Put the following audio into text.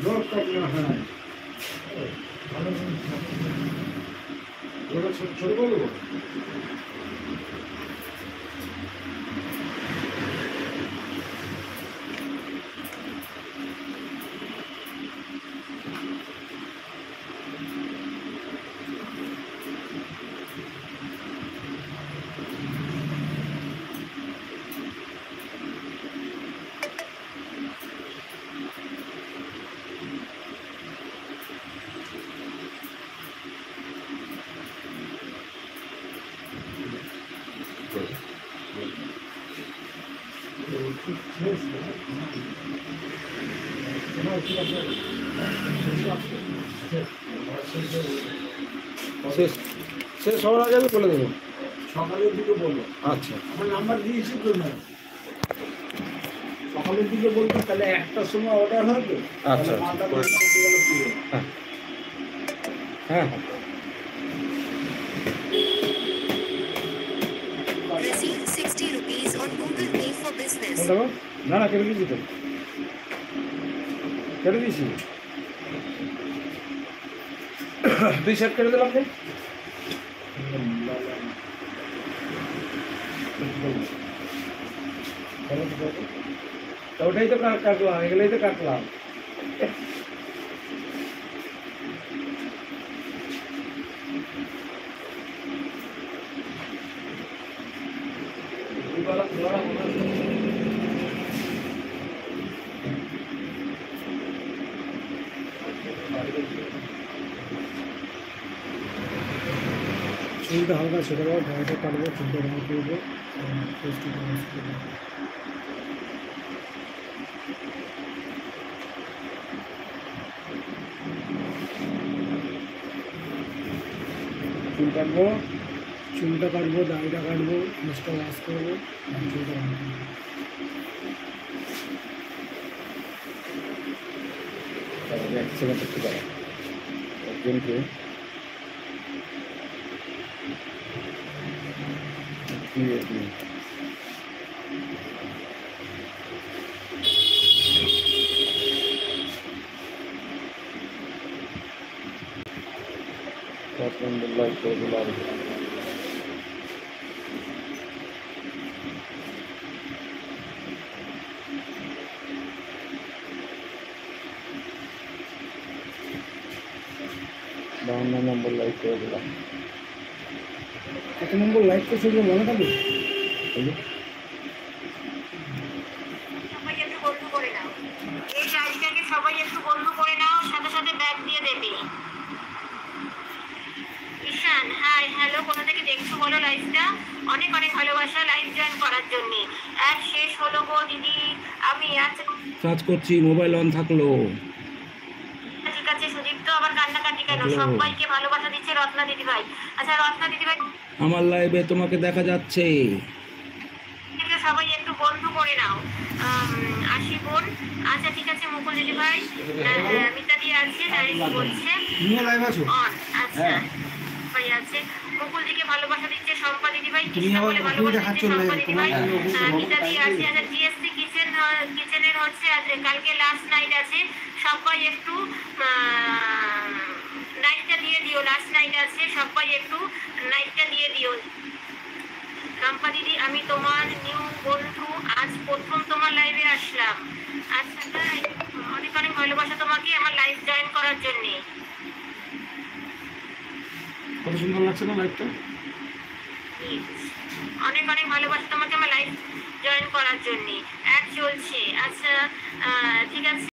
Road কাটনা, হ্যাঁ ভালো ওটা ছোট ছোট বলবো। শেষ শেষ হওয়ার আগে আমি বলে দেবো। সকালের দিকে বলবো। আচ্ছা আমার নাম্বার দিয়েছি তো না, সকালের দিকে বলবো, তাহলে একটার সময় অর্ডার হবে তো। আচ্ছা, তাহলে আচ্ছা। মালটা পৌঁছে গেলে পুরো। হ্যাঁ হ্যাঁ হ্যাঁ Receive 60 rupees on Google Pay for business. দেখো, না না কেটে দিয়েছি তো, কেটে দিয়েছি। 2 সেট কেটে দিলাম যে। তো ওটাই তো কাটলাম, এগুলোই তো কাটলাম। চুলটা হালকা ছেড়ে দেবো, গাড়িটা কাটবো, চুলটা রঙ করবো, চুল কাটবো, চুলটা কাটবো, দাড়িটা কাটবো, মুখটা ওয়াশ করবো, আর চুলটা রঙ করবো। এক সেকেন্ড একটু দাঁড়া। একজনকে দিয়ে দিই। দশ নম্বর লাইক করে দিলাম। বাউন্ন নম্বর লাইক করে দিলাম। কত নম্বর লাইক করছে মনে থাকবে? এই যে সবাই একটু বন্ধ করে নাও, এই লাইভটাকে সবাই একটু বন্ধ করে নাও, সাথে সাথে ব্যাক দিয়ে দেবে। ঈশান হাই হ্যালো, কোথা থেকে দেখছো বলো লাইভটা? অনেক অনেক ভালোবাসা লাইভ জয়েন করার জন্য। অ্যাড শেষ হলো গো দিদি, আমি আচ্ছা কাজ করছি, মোবাইল অন থাকলো। ঠিক আছে। সুদীপ্ত আবার কান্নাকাটি কেন? সবাইকে ভালোবাসা দিচ্ছে রত্না দিদি ভাই। আচ্ছা রত্না দিদি ভাই আমার লাইভে তোমাকে দেখা যাচ্ছে। সবাই একটু বন্ধ করে নাও। আশি বোন, আচ্ছা ঠিক আছে। মুকুল দিদি ভাই, মিতা দিয়ে আছে, ডাইরেক্ট বলছে নিয়ে লাইভ আছো? অন। আচ্ছা ভাই আছে, মুকুল দিকে ভালোবাসা দিচ্ছে শম্পা দিদি ভাই, তুমি কৃষ্ণা আবার বলে তুমি ভালোবাসা দেখাচ্ছ দিচ্ছে শম্পা live, দিদি ভাই, তোমার মিতা দিয়ে আছে। আচ্ছা জিএসসি কিচেনের হচ্ছে কালকে লাস্ট নাইট আছে, সবাই একটু নাইটটা দিয়ে দিও, লাস্ট নাইট আছে, সবাই একটু নাইটটা দিয়ে দিও। রম্পা দিদি আমি তোমার নিউ বন্ধু, আজ প্রথম তোমার লাইভে আসলাম। আচ্ছা তাই, অনেক অনেক ভালোবাসা তোমাকে আমার লাইভ জয়েন করার জন্য। কত সুন্দর লাগছে না লাইভটা? অনেক অনেক ভালোবাসা তোমাকে আমার লাইভ জয়েন করার জন্য। অ্যাড চলছে, আচ্ছা ঠিক আছে।